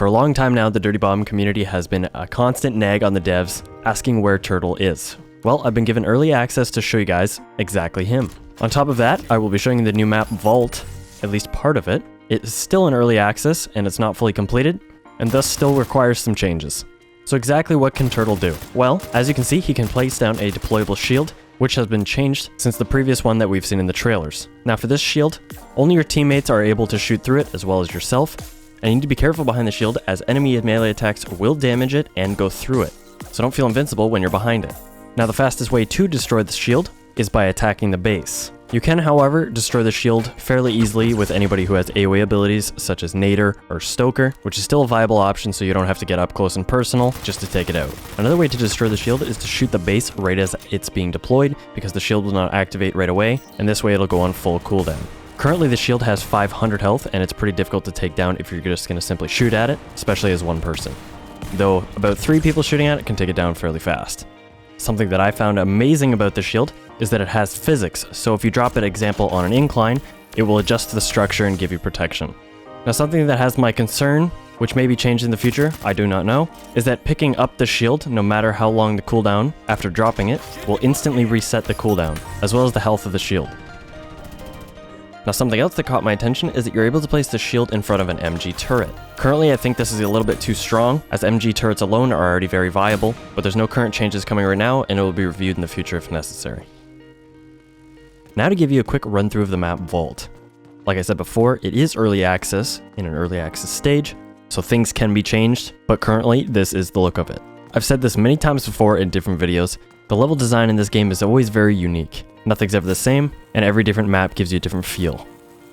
For a long time now, the Dirty Bomb community has been a constant nag on the devs, asking where Turtle is. Well, I've been given early access to show you guys exactly him. On top of that, I will be showing you the new map Vault, at least part of it. It is still in early access, and it's not fully completed, and thus still requires some changes. So exactly what can Turtle do? Well, as you can see, he can place down a deployable shield, which has been changed since the previous one that we've seen in the trailers. Now for this shield, only your teammates are able to shoot through it as well as yourself, and you need to be careful behind the shield as enemy melee attacks will damage it and go through it. So don't feel invincible when you're behind it. Now the fastest way to destroy the shield is by attacking the base. You can, however, destroy the shield fairly easily with anybody who has AoE abilities such as Nader or Stoker, which is still a viable option so you don't have to get up close and personal just to take it out. Another way to destroy the shield is to shoot the base right as it's being deployed because the shield will not activate right away, and this way it'll go on full cooldown. Currently the shield has 500 health and it's pretty difficult to take down if you're just going to simply shoot at it, especially as one person. Though about 3 people shooting at it can take it down fairly fast. Something that I found amazing about the shield is that it has physics, so if you drop it, example, on an incline, it will adjust the structure and give you protection. Now something that has my concern, which may be changed in the future, I do not know, is that picking up the shield, no matter how long the cooldown after dropping it, will instantly reset the cooldown, as well as the health of the shield. Now something else that caught my attention is that you're able to place the shield in front of an MG turret. Currently I think this is a little bit too strong, as MG turrets alone are already very viable, but there's no current changes coming right now and it will be reviewed in the future if necessary. Now to give you a quick run through of the map Vault. Like I said before, it is early access, in an early access stage, so things can be changed, but currently this is the look of it. I've said this many times before in different videos, the level design in this game is always very unique. Nothing's ever the same, and every different map gives you a different feel.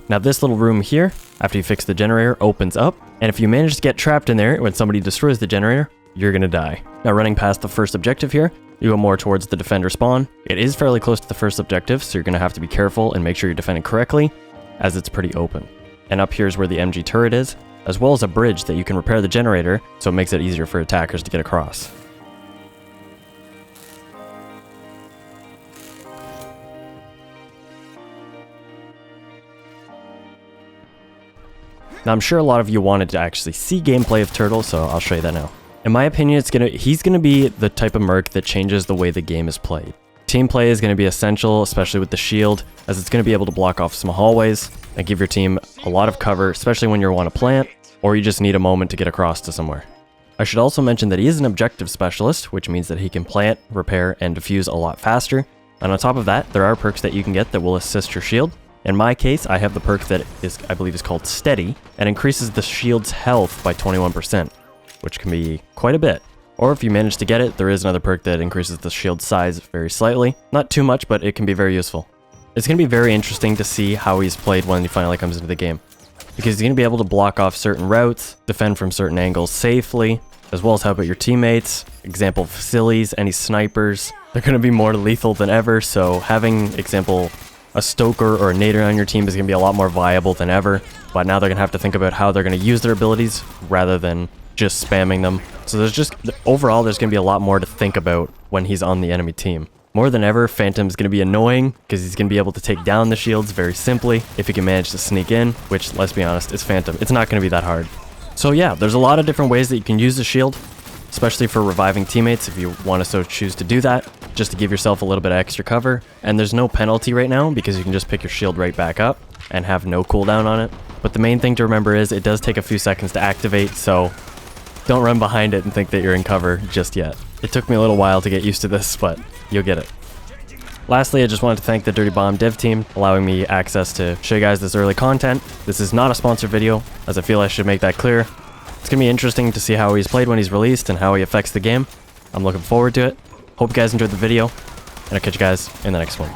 Now this little room here, after you fix the generator, opens up, and if you manage to get trapped in there when somebody destroys the generator, you're gonna die. Now running past the first objective here, you go more towards the defender spawn. It is fairly close to the first objective, so you're gonna have to be careful and make sure you're defending correctly, as it's pretty open. And up here is where the MG turret is, as well as a bridge that you can repair the generator, so it makes it easier for attackers to get across. Now I'm sure a lot of you wanted to actually see gameplay of Turtle, so I'll show you that now. In my opinion, he's gonna be the type of merc that changes the way the game is played. Team play is gonna be essential, especially with the shield, as it's gonna be able to block off some hallways and give your team a lot of cover, especially when you want to plant, or you just need a moment to get across to somewhere. I should also mention that he is an objective specialist, which means that he can plant, repair, and defuse a lot faster. And on top of that, there are perks that you can get that will assist your shield. In my case, I have the perk that I believe is called Steady, and increases the shield's health by 21%, which can be quite a bit. Or if you manage to get it, there is another perk that increases the shield size very slightly. Not too much, but it can be very useful. It's going to be very interesting to see how he's played when he finally comes into the game, because he's going to be able to block off certain routes, defend from certain angles safely, as well as help out your teammates. Example, facilities, any snipers. They're going to be more lethal than ever, so having, example, a Stoker or a Nader on your team is going to be a lot more viable than ever, but now they're going to have to think about how they're going to use their abilities rather than just spamming them. So overall, there's going to be a lot more to think about when he's on the enemy team. More than ever, Phantom's going to be annoying because he's going to be able to take down the shields very simply if he can manage to sneak in, which, let's be honest, is Phantom. It's not going to be that hard. So yeah, there's a lot of different ways that you can use the shield, especially for reviving teammates if you want to so choose to do that, just to give yourself a little bit of extra cover. And there's no penalty right now because you can just pick your shield right back up and have no cooldown on it. But the main thing to remember is it does take a few seconds to activate, so don't run behind it and think that you're in cover just yet. It took me a little while to get used to this, but you'll get it. Lastly, I just wanted to thank the Dirty Bomb dev team, allowing me access to show you guys this early content. This is not a sponsored video, as I feel I should make that clear. It's going to be interesting to see how he's played when he's released and how he affects the game. I'm looking forward to it. Hope you guys enjoyed the video, and I'll catch you guys in the next one.